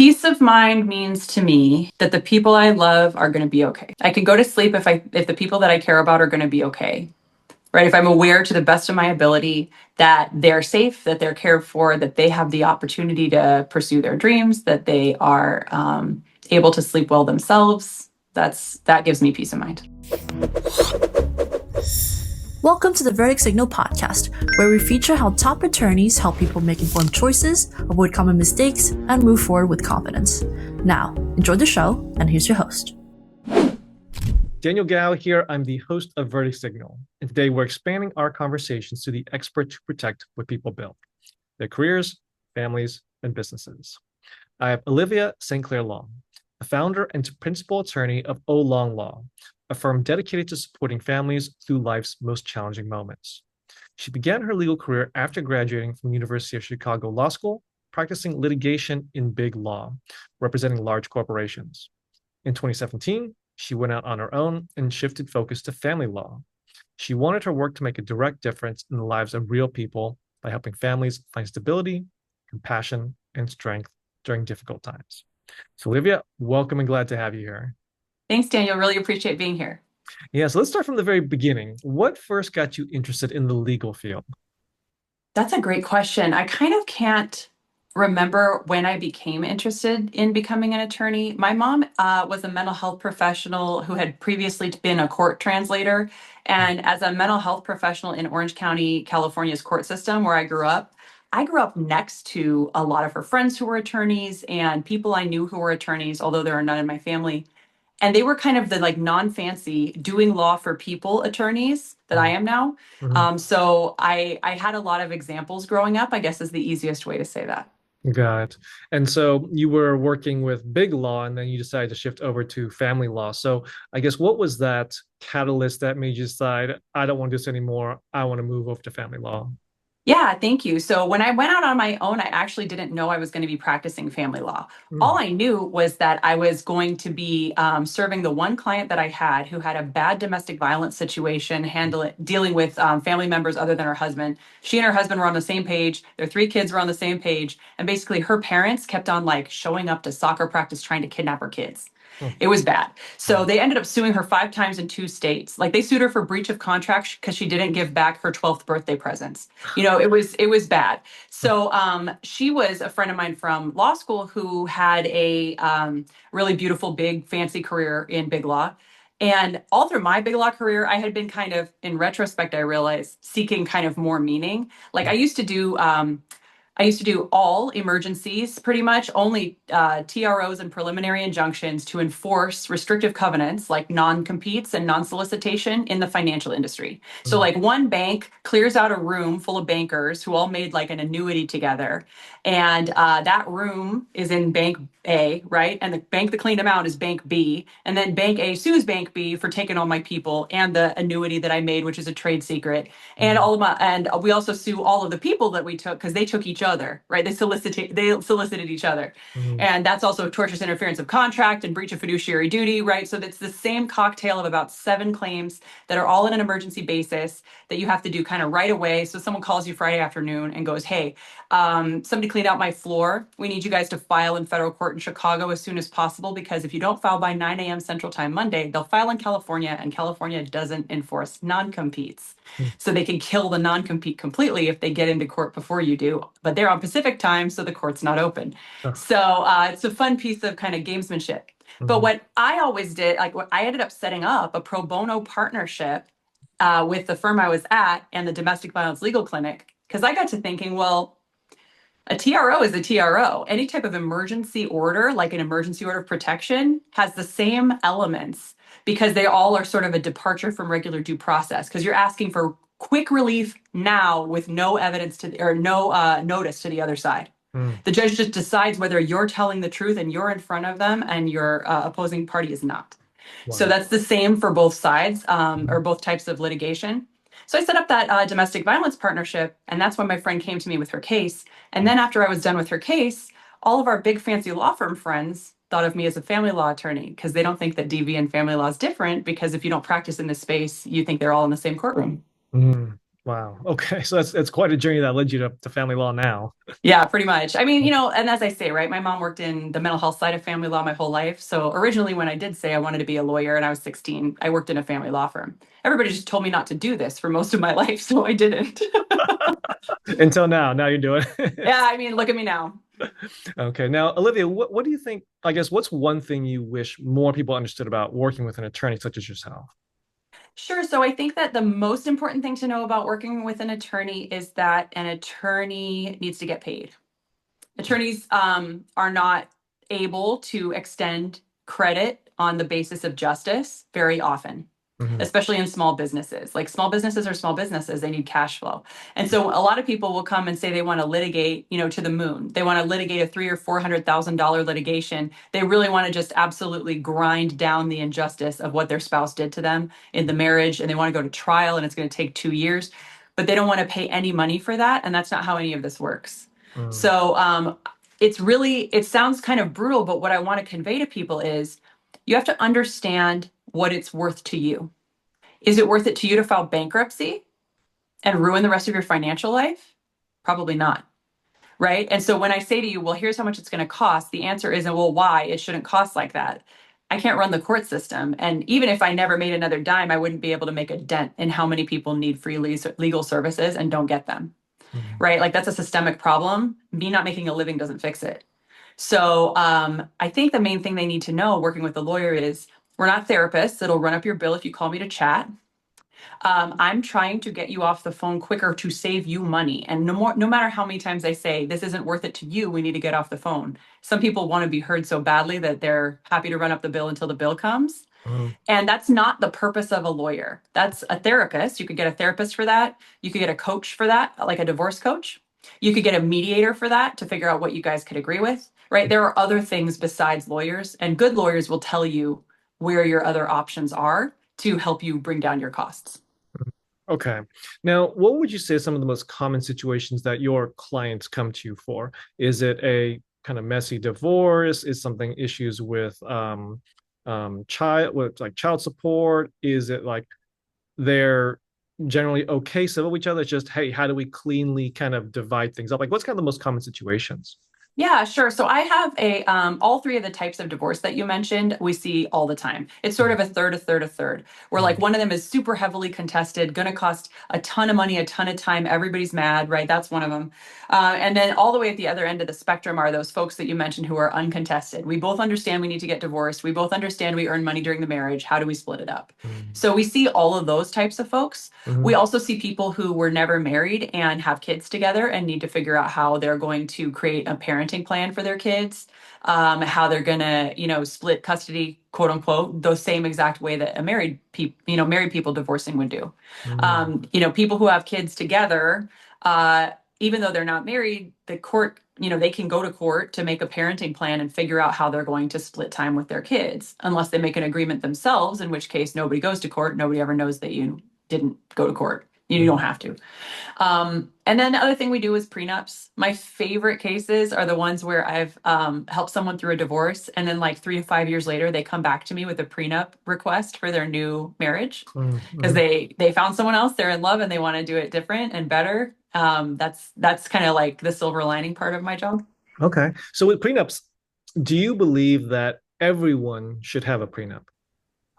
Peace of mind means to me that the people I love are going to be okay. I can go to sleep if the people that I care about are going to be okay. Right? If I'm aware to the best of my ability that they're safe, that they're cared for, that they have the opportunity to pursue their dreams, that they are able to sleep well themselves, that gives me peace of mind. Welcome to the Verdict Signal podcast, where we feature how top attorneys help people make informed choices, avoid common mistakes, and move forward with confidence. Now, enjoy the show, and here's your host. Daniel Gao here. I'm the host of Verdict Signal, and today we're expanding our conversations to the experts who protect what people build, their careers, families, and businesses. I have Olivia St. Clair Long, a founder and principal attorney of O Long Law, a firm dedicated to supporting families through life's most challenging moments. She began her legal career after graduating from the University of Chicago Law School, practicing litigation in big law, representing large corporations. In 2017, she went out on her own and shifted focus to family law. She wanted her work to make a direct difference in the lives of real people by helping families find stability, compassion, and strength during difficult times. So, Olivia, welcome and glad to have you here. Thanks, Daniel. Really appreciate being here. Yeah, so let's start from the very beginning. What first got you interested in the legal field? That's a great question. I kind of can't remember when I became interested in becoming an attorney. My mom was a mental health professional who had previously been a court translator. And as a mental health professional in Orange County, California's court system, where I grew up next to a lot of her friends who were attorneys and people I knew who were attorneys, although there are none in my family. And they were kind of the like non-fancy doing law for people attorneys that I am now. So I had a lot of examples growing up, I guess is the easiest way to say that. Got it. And so you were working with big law and then you decided to shift over to family law. So I guess what was that catalyst that made you decide, I don't want to do this anymore. I want to move over to family law? Yeah, thank you. So when I went out on my own, I actually didn't know I was going to be practicing family law. All I knew was that I was going to be serving the one client that I had who had a bad domestic violence situation, dealing with family members other than her husband. She and her husband were on the same page. Their three kids were on the same page, and basically her parents kept on like showing up to soccer practice trying to kidnap her kids. It was bad. So they ended up suing her 5 times in 2 states. Like they sued her for breach of contract because she didn't give back her 12th birthday presents. It was bad. So she was a friend of mine from law school who had a really beautiful, big, fancy career in big law. And all through my big law career, I had been kind of, in retrospect, I realized seeking kind of more meaning. Like I used to do all emergencies, pretty much only TROs and preliminary injunctions to enforce restrictive covenants like non-competes and non-solicitation in the financial industry. So like one bank clears out a room full of bankers who all made like an annuity together. And that room is in bank A, right? And the bank that cleaned them out is bank B. And then bank A sues bank B for taking all my people and the annuity that I made, which is a trade secret. And we also sue all of the people that we took because they took each other, right? They solicited each other. And that's also tortious interference of contract and breach of fiduciary duty, right? So that's the same cocktail of about 7 claims that are all in an emergency basis that you have to do kind of right away. So someone calls you Friday afternoon and goes, hey, somebody cleaned out my floor. We need you guys to file in federal court in Chicago as soon as possible, because if you don't file by 9 a.m. Central Time Monday, they'll file in California, and California doesn't enforce non-competes. So they can kill the non-compete completely if they get into court before you do. But they're on Pacific time, so the court's not open. So it's a fun piece of kind of gamesmanship. But what I always did, like what I ended up setting up a pro bono partnership with the firm I was at and the domestic violence legal clinic, because I got to thinking, well, a TRO is a TRO. Any type of emergency order, like an emergency order of protection, has the same elements because they all are sort of a departure from regular due process, because you're asking for quick relief now with no evidence or no notice to the other side. The judge just decides whether you're telling the truth and you're in front of them and your opposing party is not. So that's the same for both sides or both types of litigation. So I set up that domestic violence partnership, and that's when my friend came to me with her case. And then after I was done with her case, all of our big fancy law firm friends thought of me as a family law attorney, because they don't think that DV and family law is different, because if you don't practice in this space, you think they're all in the same courtroom. Wow. Okay. So that's quite a journey that led you to family law now. Yeah, pretty much. I mean, and as I say, right, my mom worked in the mental health side of family law my whole life. So originally, when I did say I wanted to be a lawyer and I was 16, I worked in a family law firm. Everybody just told me not to do this for most of my life, so I didn't. Until now. Now you're doing it. Yeah, I mean, look at me now. Okay. Now, Olivia, what do you think? I guess what's one thing you wish more people understood about working with an attorney such as yourself? Sure. So I think that the most important thing to know about working with an attorney is that an attorney needs to get paid. Attorneys are not able to extend credit on the basis of justice very often, Mhm. especially in small businesses. Like small businesses are small businesses, they need cash flow. And so a lot of people will come and say they want to litigate, to the moon. They want to litigate a three or $400,000 litigation. They really want to just absolutely grind down the injustice of what their spouse did to them in the marriage, and they want to go to trial, and it's going to take 2 years. But they don't want to pay any money for that, and that's not how any of this works. Mm, So it sounds kind of brutal, but what I want to convey to people is you have to understand what it's worth to you. Is it worth it to you to file bankruptcy and ruin the rest of your financial life? Probably not. Right. And so when I say to you, well, here's how much it's going to cost, the answer isn't, well, why? It shouldn't cost like that. I can't run the court system. And even if I never made another dime, I wouldn't be able to make a dent in how many people need free legal services and don't get them. mhm. Right. Like that's a systemic problem. Me not making a living doesn't fix it. So I think the main thing they need to know working with a lawyer is we're not therapists. It'll run up your bill if you call me to chat. I'm trying to get you off the phone quicker to save you money. And no matter how many times I say this isn't worth it to you, we need to get off the phone. Some people want to be heard so badly that they're happy to run up the bill until the bill comes. Mhm. And that's not the purpose of a lawyer. That's a therapist. You could get a therapist for that. You could get a coach for that, like a divorce coach. You could get a mediator for that to figure out what you guys could agree with, right? There are other things besides lawyers, and good lawyers will tell you where your other options are to help you bring down your costs. Okay. Now, what would you say are some of the most common situations that your clients come to you for? Is it a kind of messy divorce? Is something issues with child support? Is it like they're generally okay civil with each other? It's just, hey, how do we cleanly kind of divide things up? Like, what's kind of the most common situations? Yeah, sure. So I have all three of the types of divorce that you mentioned, we see all the time. It's sort of a third, a third, a third, where like Mhm. one of them is super heavily contested, going to cost a ton of money, a ton of time. Everybody's mad, right? That's one of them. And then all the way at the other end of the spectrum are those folks that you mentioned who are uncontested. We both understand we need to get divorced. We both understand we earn money during the marriage. How do we split it up? Mhm. So we see all of those types of folks. We Mhm. also see people who were never married and have kids together and need to figure out how they're going to create a parenting plan for their kids, how they're going to, split custody, quote unquote, the same exact way that a married people divorcing would do. Mhm. People who have kids together, even though they're not married, the court, they can go to court to make a parenting plan and figure out how they're going to split time with their kids, unless they make an agreement themselves, in which case nobody goes to court. Nobody ever knows that you didn't go to court. You don't Mhm. have to. And then the other thing we do is prenups. My favorite cases are the ones where I've helped someone through a divorce, and then like 3 to 5 years later, they come back to me with a prenup request for their new marriage Mhm. because Mhm. they found someone else, they're in love, and they want to do it different and better. That's kind of like the silver lining part of my job. Okay. So with prenups, do you believe that everyone should have a prenup?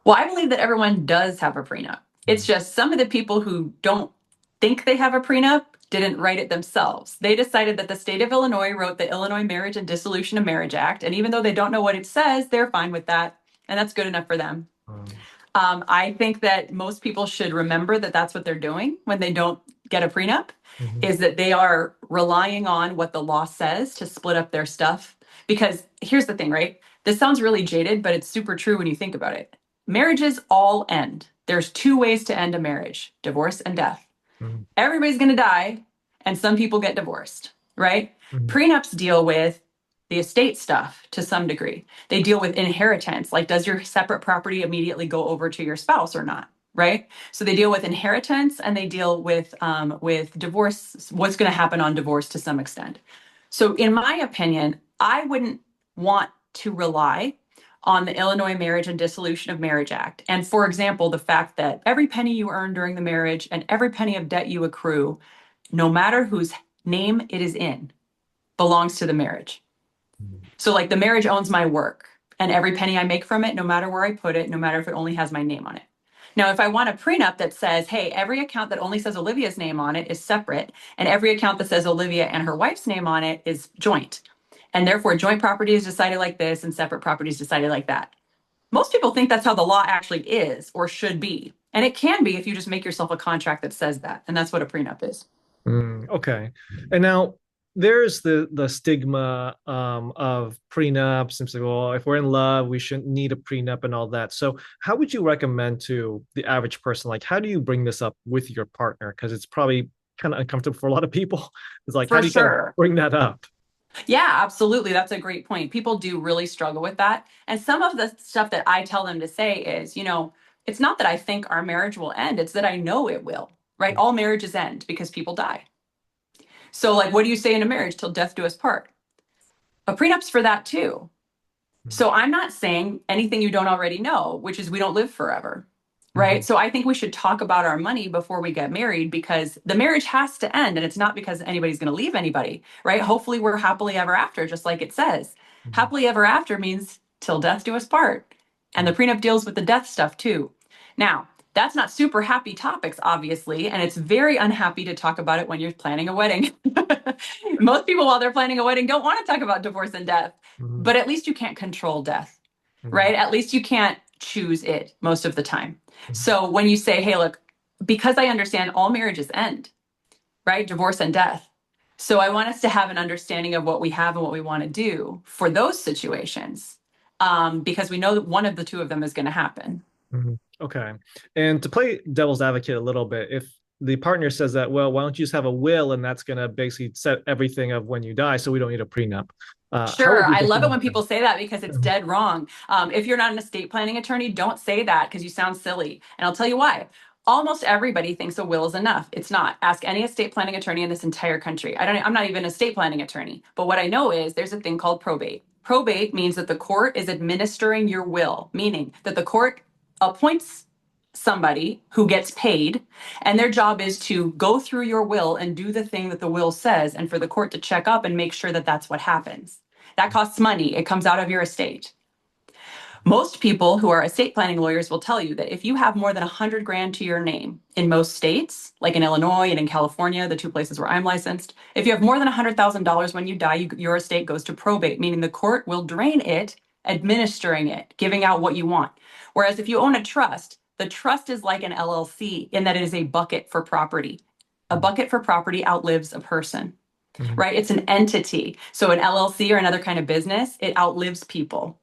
Well, I believe that everyone does have a prenup. It's just some of the people who don't think they have a prenup didn't write it themselves. They decided that the state of Illinois wrote the Illinois Marriage and Dissolution of Marriage Act. And even though they don't know what it says, they're fine with that. And that's good enough for them. Um, I think that most people should remember that that's what they're doing when they don't get a prenup, mhm. is that they are relying on what the law says to split up their stuff. Because here's the thing, right? This sounds really jaded, but it's super true when you think about it. Marriages all end. There's two ways to end a marriage: divorce and death. Mhm. Everybody's going to die, and some people get divorced, right? Mhm. Prenups deal with the estate stuff to some degree. They deal with inheritance, like does your separate property immediately go over to your spouse or not, right? So they deal with inheritance, and they deal with divorce, what's going to happen on divorce to some extent. So in my opinion, I wouldn't want to rely on the Illinois Marriage and Dissolution of Marriage Act. And for example, the fact that every penny you earn during the marriage and every penny of debt you accrue, no matter whose name it is in, belongs to the marriage. So like the marriage owns my work and every penny I make from it, no matter where I put it, no matter if it only has my name on it. Now, if I want a prenup that says, hey, every account that only says Olivia's name on it is separate, and every account that says Olivia and her wife's name on it is joint, and therefore joint property is decided like this and separate property is decided like that. Most people think that's how the law actually is or should be. And it can be if you just make yourself a contract that says that. And that's what a prenup is. Okay. And now there's the stigma of prenups and say, well, if we're in love, we shouldn't need a prenup and all that. So how would you recommend to the average person? Like, how do you bring this up with your partner? Because it's probably kind of uncomfortable for a lot of people. It's like, how For do you kind of sure. bring that up? Yeah, absolutely. That's a great point. People do really struggle with that. And some of the stuff that I tell them to say is, it's not that I think our marriage will end, it's that I know it will, right? All marriages end because people die. So, like, what do you say in a marriage? Till death do us part. A prenup's for that too. So, I'm not saying anything you don't already know, which is we don't live forever, right? So, I think we should talk about our money before we get married because the marriage has to end. And it's not because anybody's going to leave anybody, right? Hopefully, we're happily ever after, just like it says. Happily ever after means till death do us part. And the prenup deals with the death stuff too. Now, that's not super happy topics, obviously, and it's very unhappy to talk about it when you're planning a wedding. Most people, while they're planning a wedding, don't want to talk about divorce and death, but at least you can't control death, right? At least you can't choose it most of the time. So when you say, hey, look, because I understand all marriages end, right? Divorce and death. So I want us to have an understanding of what we have and what we want to do for those situations, because we know that one of the two of them is going to happen. Okay. And to play devil's advocate a little bit, if the partner says that, well, why don't you just have a will and that's going to basically set everything of when you die, so we don't need a prenup. Sure. I love it when people say that because it's dead wrong. If you're not an estate planning attorney, don't say that because you sound silly. And I'll tell you why. Almost everybody thinks a will is enough. It's not. Ask any estate planning attorney in this entire country. I'm not even an estate planning attorney, but what I know is there's a thing called probate. Probate means that the court is administering your will, meaning that the court appoints somebody who gets paid, and their job is to go through your will and do the thing that the will says, and for the court to check up and make sure that that's what happens. That costs money. It comes out of your estate. Most people who are estate planning lawyers will tell you that if you have more than 100 grand to your name in most states, like in Illinois and in California, the two places where I'm licensed, if you have more than $100,000 when you die, your estate goes to probate, meaning the court will drain it, administering it, giving out what you want. Whereas if you own a trust, the trust is like an LLC in that it is a bucket for property. A bucket for property outlives a person, right? It's an entity. So an LLC or another kind of business, it outlives people.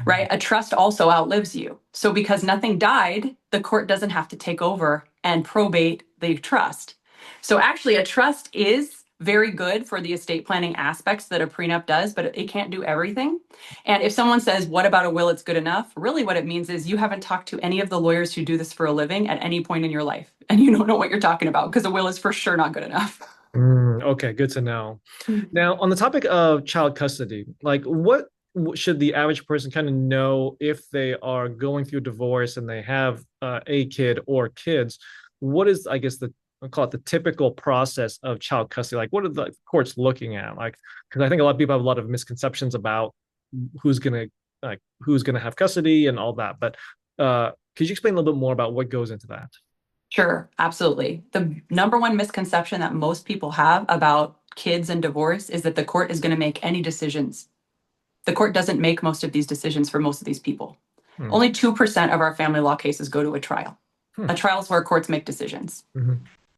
Right? A trust also outlives you. So because nothing died, the court doesn't have to take over and probate the trust. So actually a trust is very good for the estate planning aspects that a prenup does, but it can't do everything. And if someone says, what about a will? It's good enough. Really what it means is you haven't talked to any of the lawyers who do this for a living at any point in your life. And you don't know what you're talking about because a will is for sure not good enough. Okay, good to know. Now, on the topic of child custody, like what should the average person kind of know if they are going through divorce and they have a kid or kids? What is, I guess, I'll call it the typical process of child custody? Like, what are the courts looking at? Like, because I think a lot of people have a lot of misconceptions about who's gonna have custody and all that. But could you explain a little bit more about what goes into that? Sure, absolutely. The number one misconception that most people have about kids and divorce is that the court is going to make any decisions. The court doesn't make most of these decisions for most of these people. Only 2% of our family law cases go to a trial. A trial is where courts make decisions.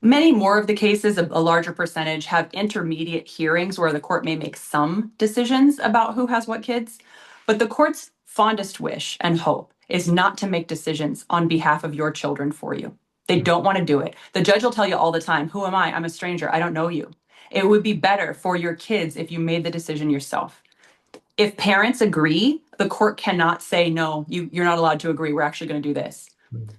Many more of the cases, a larger percentage, have intermediate hearings where the court may make some decisions about who has what kids. But the court's fondest wish and hope is not to make decisions on behalf of your children for you. They don't want to do it. The judge will tell you all the time, who am I? I'm a stranger. I don't know you. It would be better for your kids if you made the decision yourself. If parents agree, the court cannot say, no, you're not allowed to agree. We're actually going to do this.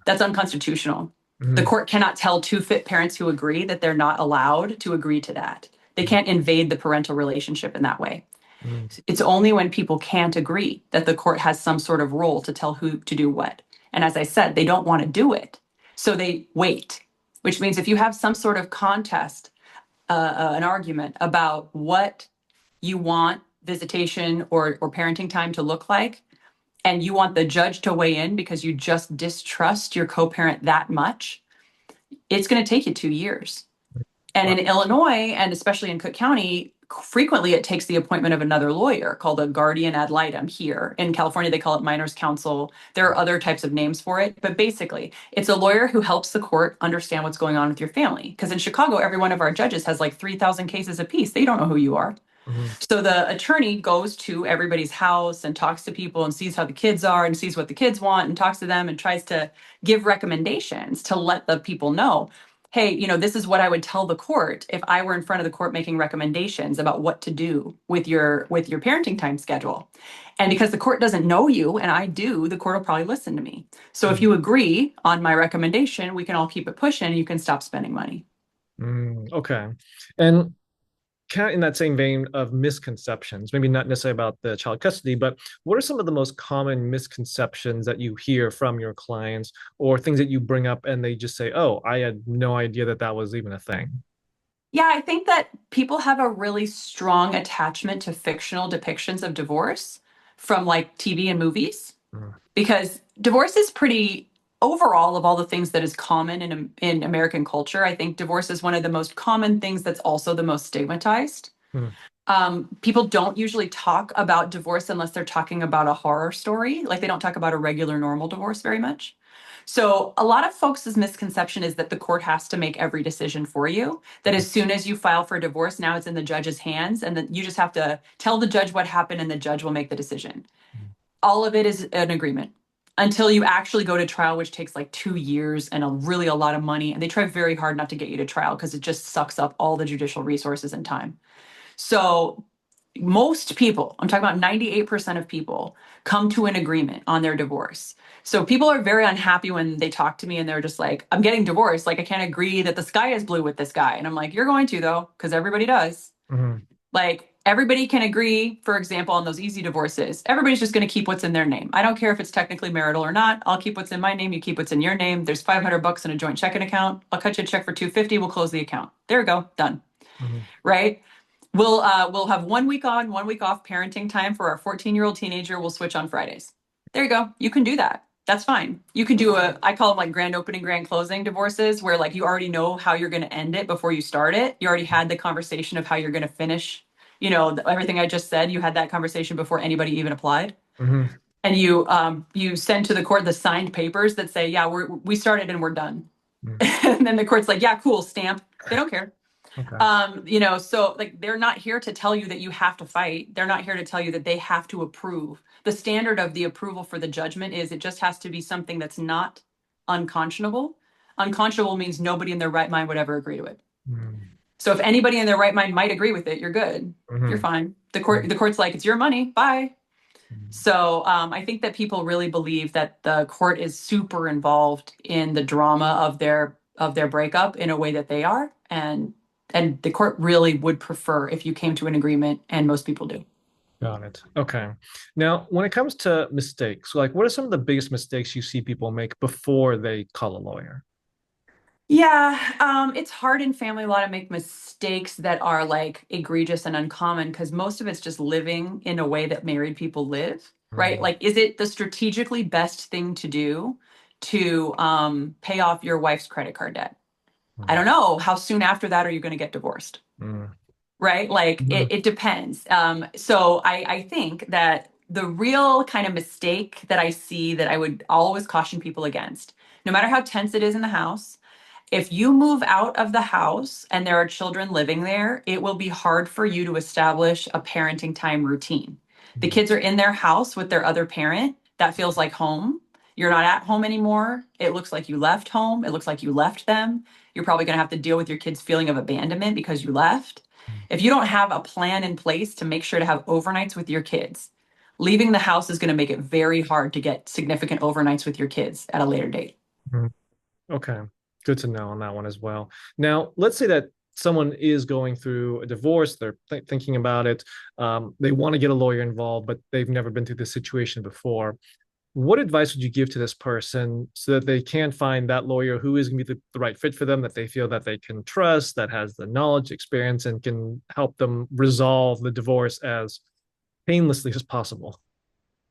That's unconstitutional. The court cannot tell two fit parents who agree that they're not allowed to agree to that. They can't invade the parental relationship in that way. Mm, It's only when people can't agree that the court has some sort of role to tell who to do what. And as I said, they don't want to do it. So they wait, which means if you have some sort of contest, an argument about what you want visitation or parenting time to look like, and you want the judge to weigh in because you just distrust your co-parent that much, it's going to take you 2 years. And wow. in Illinois, and especially in Cook County, frequently it takes the appointment of another lawyer called a guardian ad litem here. In California, they call it minors counsel. There are other types of names for it, but basically, it's a lawyer who helps the court understand what's going on with your family. Because in Chicago, every one of our judges has like 3,000 cases apiece. They don't know who you are. Mhm, So the attorney goes to everybody's house and talks to people and sees how the kids are and sees what the kids want and talks to them and tries to give recommendations to let the people know, hey, this is what I would tell the court if I were in front of the court making recommendations about what to do with your parenting time schedule. And because the court doesn't know you and I do, the court will probably listen to me. So if mhm, you agree on my recommendation, we can all keep it pushing and you can stop spending money. okay. And kind of in that same vein of misconceptions, maybe not necessarily about the child custody, but what are some of the most common misconceptions that you hear from your clients or things that you bring up and they just say, oh, I had no idea that that was even a thing? Yeah, I think that people have a really strong attachment to fictional depictions of divorce from like TV and movies Mm, because divorce is pretty overall of all the things that is common in American culture. I think divorce is one of the most common things that's also the most stigmatized. mm, People don't usually talk about divorce unless they're talking about a horror story. Like they don't talk about a regular, normal divorce very much. So a lot of folks' misconception is that the court has to make every decision for you. That as soon as you file for divorce, now it's in the judge's hands, and that you just have to tell the judge what happened, and the judge will make the decision. All of it is an agreement until you actually go to trial, which takes like 2 years and really a lot of money. And they try very hard not to get you to trial because it just sucks up all the judicial resources and time. So most people, I'm talking about 98% of people, come to an agreement on their divorce. So people are very unhappy when they talk to me and they're just like, I'm getting divorced. Like, I can't agree that the sky is blue with this guy. And I'm like, you're going to, though, because everybody does. mhm, Like, everybody can agree, for example, on those easy divorces. Everybody's just going to keep what's in their name. I don't care if it's technically marital or not. I'll keep what's in my name. You keep what's in your name. There's $500 in a joint checking account. I'll cut you a check for 250. We'll close the account. There we go. Done. mhm, Right? We'll have 1 week on, 1 week off parenting time for our 14-year-old teenager. We'll switch on Fridays. There you go. You can do that. That's fine. You can do I call them like grand opening, grand closing divorces where like you already know how you're going to end it before you start it. You already had the conversation of how you're going to finish, everything I just said. You had that conversation before anybody even applied. mhm, And you send to the court the signed papers that say, yeah, we started and we're done. mm, And then the court's like, yeah, cool, stamp. They don't care. okay. So like they're not here to tell you that you have to fight. They're not here to tell you that they have to approve. The standard of the approval for the judgment is it just has to be something that's not unconscionable. Unconscionable means nobody in their right mind would ever agree to it. Mm, So if anybody in their right mind might agree with it, you're good. You're mhm, fine. The mm, court's like, it's your money. Bye. mm. So I think that people really believe that the court is super involved in the drama of their breakup in a way that they are, and the court really would prefer if you came to an agreement, and most people do. Got it. Okay. Now, when it comes to mistakes, like what are some of the biggest mistakes you see people make before they call a lawyer? Yeah, it's hard in family law to make mistakes that are like egregious and uncommon because most of it's just living in a way that married people live, right? Mm, Like, is it the strategically best thing to do to pay off your wife's credit card debt? I mm, don't know. How soon after that are you going to get divorced? mm, Right? Like mhm, it depends. So I think that the real kind of mistake that I see that I would always caution people against, no matter how tense it is in the house, if you move out of the house and there are children living there, it will be hard for you to establish a parenting time routine. The mm, kids are in their house with their other parent. That feels like home. You're not at home anymore. It looks like you left home. It looks like you left them. You're probably going to have to deal with your kids' feeling of abandonment because you left. If you don't have a plan in place to make sure to have overnights with your kids, leaving the house is going to make it very hard to get significant overnights with your kids at a later date. mm. Okay. Good to know on that one as well. Now, let's say that someone is going through a divorce, they're thinking about it, they want to get a lawyer involved, but they've never been through this situation before. What advice would you give to this person so that they can find that lawyer who is going to be the right fit for them, that they feel that they can trust, that has the knowledge, experience, and can help them resolve the divorce as painlessly as possible?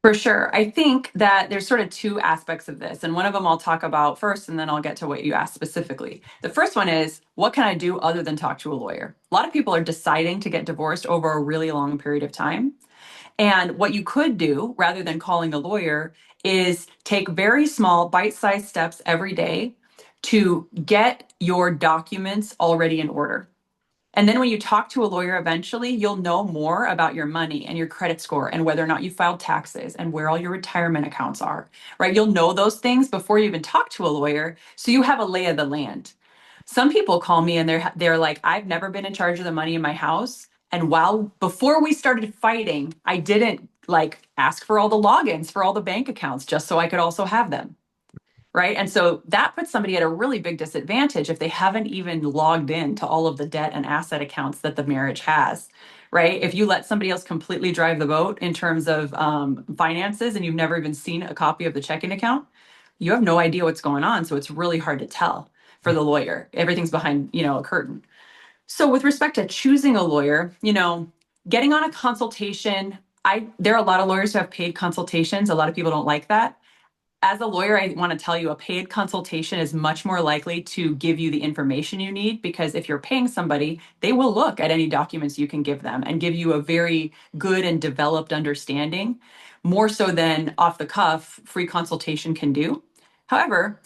For sure. I think that there's sort of two aspects of this, and one of them I'll talk about first, and then I'll get to what you asked specifically. The first one is, what can I do other than talk to a lawyer? A lot of people are deciding to get divorced over a really long period of time. And what you could do, rather than calling a lawyer, is take very small, bite-sized steps every day to get your documents already in order. And then when you talk to a lawyer eventually, you'll know more about your money and your credit score and whether or not you filed taxes and where all your retirement accounts are, right? You'll know those things before you even talk to a lawyer, so you have a lay of the land. Some people call me and they're like, I've never been in charge of the money in my house. And before we started fighting, I didn't like ask for all the logins for all the bank accounts just so I could also have them. Right. And so that puts somebody at a really big disadvantage if they haven't even logged in to all of the debt and asset accounts that the marriage has. Right. If you let somebody else completely drive the boat in terms of finances and you've never even seen a copy of the checking account, you have no idea what's going on. So it's really hard to tell for the lawyer. Everything's behind, a curtain. So with respect to choosing a lawyer, getting on a consultation, there are a lot of lawyers who have paid consultations. A lot of people don't like that. As a lawyer, I want to tell you a paid consultation is much more likely to give you the information you need, because if you're paying somebody, they will look at any documents you can give them and give you a very good and developed understanding, more so than off the cuff free consultation can do. However,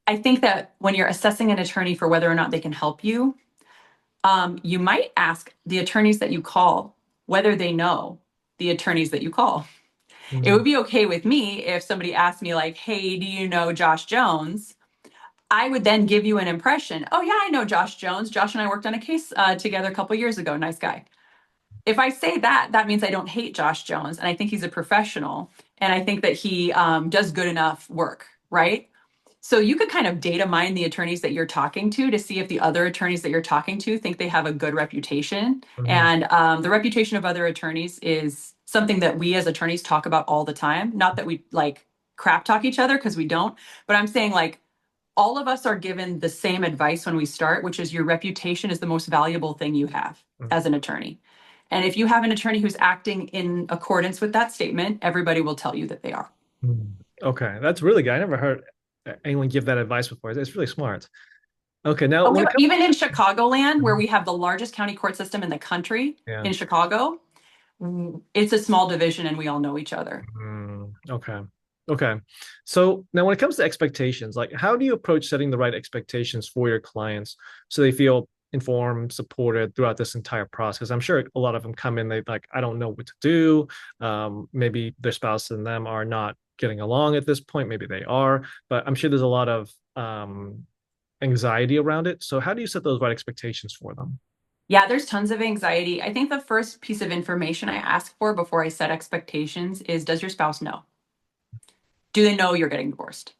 I think that when you're assessing an attorney for whether or not they can help you, you might ask the attorneys that you call whether they know the attorneys that you call. It would be okay with me if somebody asked me like, hey, do you know Josh Jones? I would then give you an impression. Oh yeah, I know Josh Jones. Josh and I worked on a case together a couple years ago. Nice guy. If I say that, that means I don't hate Josh Jones. And I think he's a professional. And I think that he does good enough work, right? So you could kind of data mine the attorneys that you're talking to see if the other attorneys that you're talking to think they have a good reputation. And the reputation of other attorneys is something that we as attorneys talk about all the time. Not that we like crap talk each other, because we don't, but I'm saying like all of us are given the same advice when we start, which is your reputation is the most valuable thing you have as an attorney. And if you have an attorney who's acting in accordance with that statement, everybody will tell you that they are. Okay, that's really good. I never heard anyone give that advice before. It's really smart. Okay, now okay, even in Chicagoland, where we have the largest county court system in the country, yeah. in Chicago, it's a small division and we all know each other. Okay. Okay. So now when it comes to expectations, like how do you approach setting the right expectations for your clients so they feel informed, supported throughout this entire process? I'm sure a lot of them come in, they like, I don't know what to do. Maybe their spouse and them are not getting along at this point. Maybe they are, but I'm sure there's a lot of anxiety around it. So how do you set those right expectations for them? Yeah, there's tons of anxiety. I think the first piece of information I ask for before I set expectations is, does your spouse know? Do they know you're getting divorced?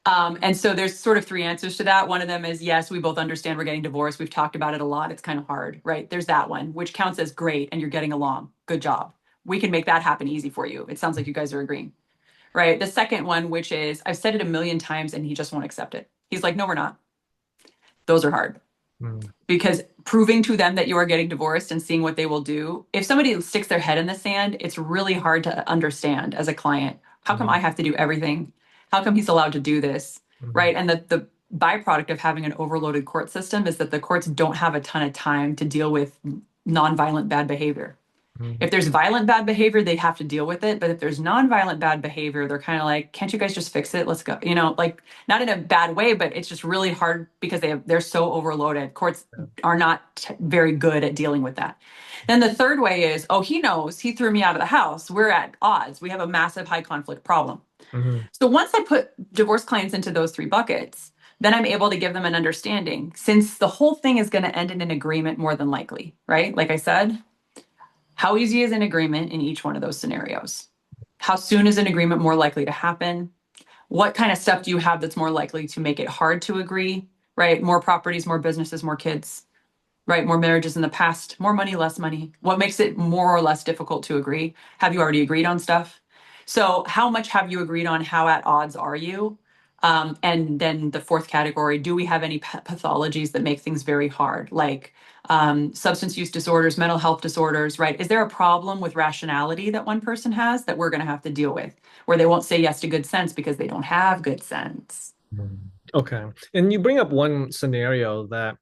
And so there's sort of three answers to that. One of them is, yes, we both understand we're getting divorced. We've talked about it a lot. It's kind of hard, right? There's that one, which counts as great and you're getting along. Good job. We can make that happen easy for you. It sounds like you guys are agreeing, right? The second one, which is, I've said it a million times and he just won't accept it. He's like, no, we're not. Those are hard. Because proving to them that you are getting divorced and seeing what they will do, if somebody sticks their head in the sand, it's really hard to understand as a client. How come I have to do everything? How come he's allowed to do this? Right. And the byproduct of having an overloaded court system is that the courts don't have a ton of time to deal with nonviolent bad behavior. If there's violent bad behavior, they have to deal with it. But if there's nonviolent bad behavior, they're kind of like, can't you guys just fix it? Let's go. Like not in a bad way, but it's just really hard because they're so overloaded. Courts are not very good at dealing with that. Then the third way is, oh, he knows, he threw me out of the house. We're at odds. We have a massive high conflict problem. So once I put divorce clients into those three buckets, then I'm able to give them an understanding, since the whole thing is going to end in an agreement more than likely, right? Like I said, how easy is an agreement in each one of those scenarios? How soon is an agreement more likely to happen? What kind of stuff do you have that's more likely to make it hard to agree, right? More properties, more businesses, more kids. right? More marriages in the past, more money, less money. What makes it more or less difficult to agree? Have you already agreed on stuff? So, how much have you agreed on? How at odds are you? And then the fourth category, do we have any pathologies that make things very hard, like substance use disorders, mental health disorders, right? Is there a problem with rationality that one person has that we're going to have to deal with, where they won't say yes to good sense because they don't have good sense? Mm. Okay. And you bring up one scenario that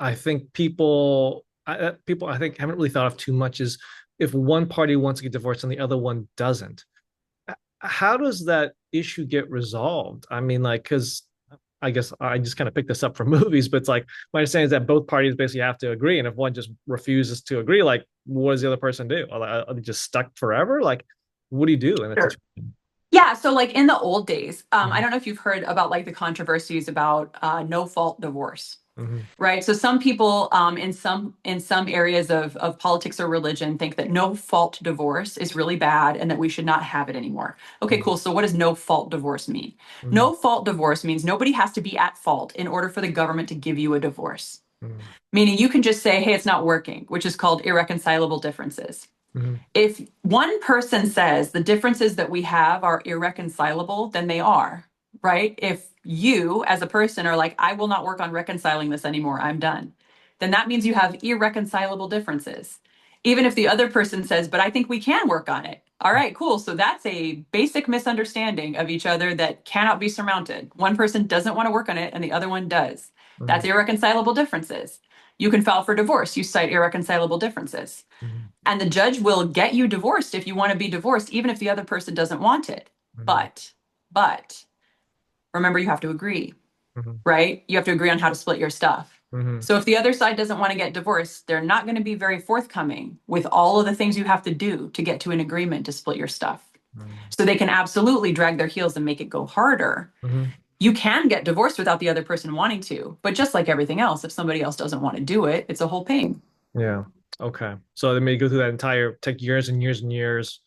I think people I think haven't really thought of too much is if one party wants to get divorced and the other one doesn't. How does that issue get resolved? I mean, like, because I guess I just kind of picked this up from movies, but it's like my understanding is that both parties basically have to agree, and if one just refuses to agree, like, what does the other person do? Are they just stuck forever? Like, what do you do in that Sure. situation? Yeah, so like in the old days, I Mhm, don't know if you've heard about like the controversies about no fault divorce. mhm, Right. So some people in some areas of politics or religion think that no fault divorce is really bad and that we should not have it anymore. Okay, mhm, cool. So what does no fault divorce mean? mhm, No fault divorce means nobody has to be at fault in order for the government to give you a divorce. mhm, Meaning you can just say, hey, it's not working, which is called irreconcilable differences. mhm, If one person says the differences that we have are irreconcilable, then they are, right? If you as a person are like, I will not work on reconciling this anymore, I'm done, then that means you have irreconcilable differences. Even if the other person says, but I think we can work on it. All right, cool. So that's a basic misunderstanding of each other that cannot be surmounted. One person doesn't want to work on it and the other one does. That's mhm, irreconcilable differences. You can file for divorce. You cite irreconcilable differences. mhm, And the judge will get you divorced if you want to be divorced, even if the other person doesn't want it. mhm, But remember, you have to agree, mhm, right? You have to agree on how to split your stuff. mhm, So if the other side doesn't want to get divorced, they're not going to be very forthcoming with all of the things you have to do to get to an agreement to split your stuff. mhm, So they can absolutely drag their heels and make it go harder. mhm. You can get divorced without the other person wanting to, but just like everything else, if somebody else doesn't want to do it, it's a whole pain. Yeah. Okay. So they may go through that entire take years and years and years.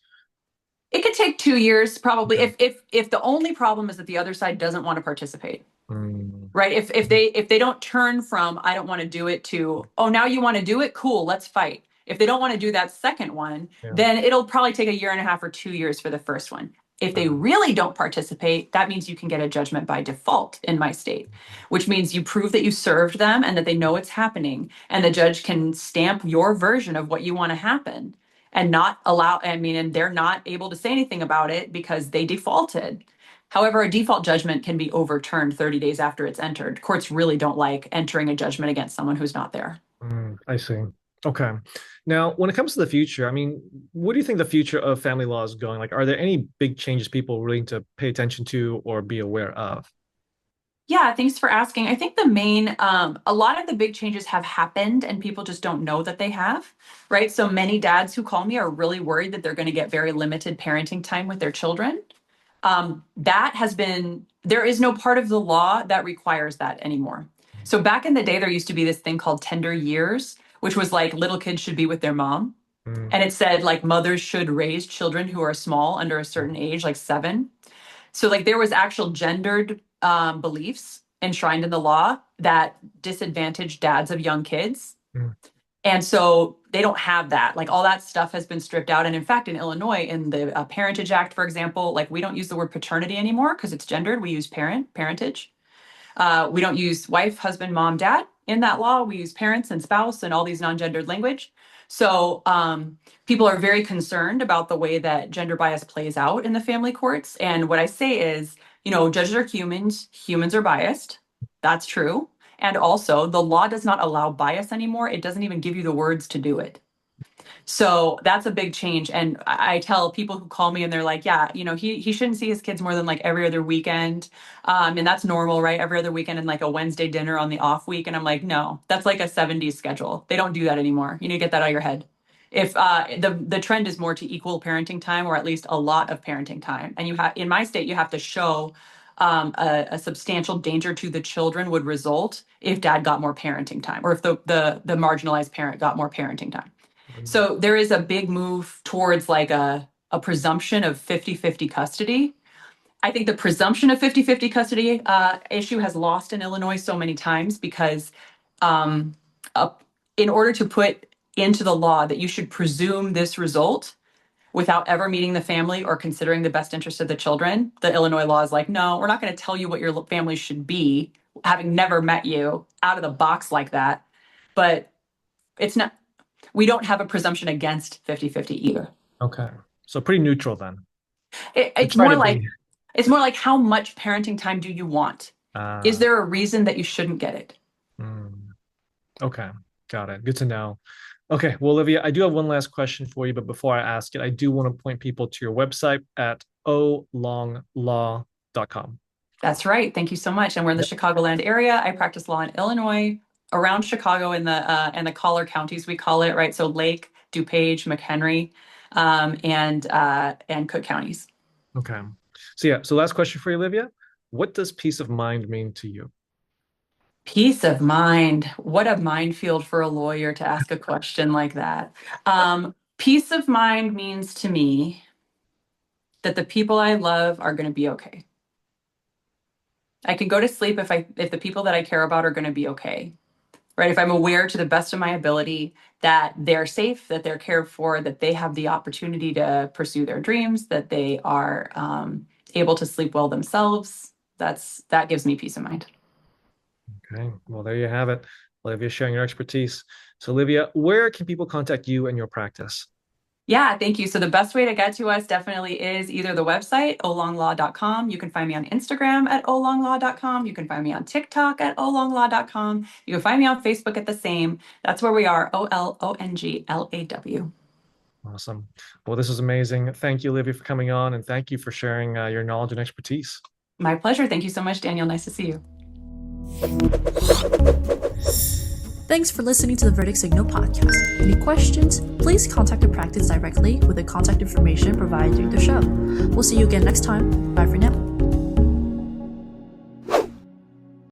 It could take 2 years, probably, Okay. if the only problem is that the other side doesn't want to participate. Mm, Right. If they don't turn from I don't want to do it to, oh, now you want to do it, cool, let's fight. If they don't want to do that second one, yeah. then it'll probably take a year and a half or 2 years for the first one. If they Mhm, really don't participate, that means you can get a judgment by default in my state, which means you prove that you served them and that they know it's happening, and the judge can stamp your version of what you want to happen and not allow, I mean, and they're not able to say anything about it because they defaulted. However, a default judgment can be overturned 30 days after it's entered. Courts really don't like entering a judgment against someone who's not there. I see. Okay. Now, when it comes to the future, I mean, what do you think the future of family law is going? Like, are there any big changes people really need to pay attention to or be aware of? Yeah, thanks for asking. I think a lot of the big changes have happened and people just don't know that they have, right? So many dads who call me are really worried that they're going to get very limited parenting time with their children. There is no part of the law that requires that anymore. So back in the day, there used to be this thing called tender years, which was like little kids should be with their mom. Mm, And it said like mothers should raise children who are small under a certain age, like 7. So like there was actual gendered beliefs enshrined in the law that disadvantaged dads of young kids. mm, And so they don't have that. Like all that stuff has been stripped out. And in fact, in Illinois, in the Parentage Act, for example, like we don't use the word paternity anymore because it's gendered. We use parentage. We don't use wife, husband, mom, dad in that law. We use parents and spouse and all these non-gendered language. So people are very concerned about the way that gender bias plays out in the family courts. And what I say is, judges are humans. Humans are biased. That's true. And also, the law does not allow bias anymore. It doesn't even give you the words to do it. So that's a big change. And I tell people who call me and they're like, yeah, he shouldn't see his kids more than like every other weekend. And that's normal, right? Every other weekend and like a Wednesday dinner on the off week. And I'm like, no, that's like a 70s schedule. They don't do that anymore. You need to get that out of your head. If the trend is more to equal parenting time, or at least a lot of parenting time, and you have in my state, you have to show a substantial danger to the children would result if dad got more parenting time, or if the marginalized parent got more parenting time. mm, So there is a big move towards like a presumption of 50-50 custody. I think the presumption of 50-50 custody issue has lost in Illinois so many times because um, in order to put into the law that you should presume this result without ever meeting the family or considering the best interest of the children, the Illinois law is like, no, we're not going to tell you what your family should be, having never met you out of the box like that. But it's not, we don't have a presumption against 50-50 either. Okay. So pretty neutral then. It's more like how much parenting time do you want? Is there a reason that you shouldn't get it? Okay. Got it. Good to know. Okay. Well, Olivia, I do have one last question for you, but before I ask it, I do want to point people to your website at olonglaw.com. That's right. Thank you so much. And we're in the Chicagoland area. I practice law in Illinois, around Chicago in the collar counties, we call it, right? So Lake, DuPage, McHenry, and Cook counties. Okay. So last question for you, Olivia. What does peace of mind mean to you? Peace of mind. What a minefield for a lawyer to ask a question like that. Peace of mind means to me that the people I love are going to be okay. I can go to sleep if the people that I care about are going to be okay, right? If I'm aware to the best of my ability that they're safe, that they're cared for, that they have the opportunity to pursue their dreams, that they are able to sleep well themselves, that gives me peace of mind. Okay, well, there you have it. Olivia sharing your expertise. So Olivia, where can people contact you and your practice? Yeah, thank you. So the best way to get to us definitely is either the website, olonglaw.com. You can find me on Instagram at olonglaw.com. You can find me on TikTok at olonglaw.com. You can find me on Facebook at the same. That's where we are, OLONGLAW. Awesome. Well, this was amazing. Thank you, Olivia, for coming on, and thank you for sharing your knowledge and expertise. My pleasure. Thank you so much, Daniel. Nice to see you. Thanks for listening to the Verdict Signal podcast. Any questions? Please contact the practice directly with the contact information provided during the show. We'll see you again next time. Bye for now.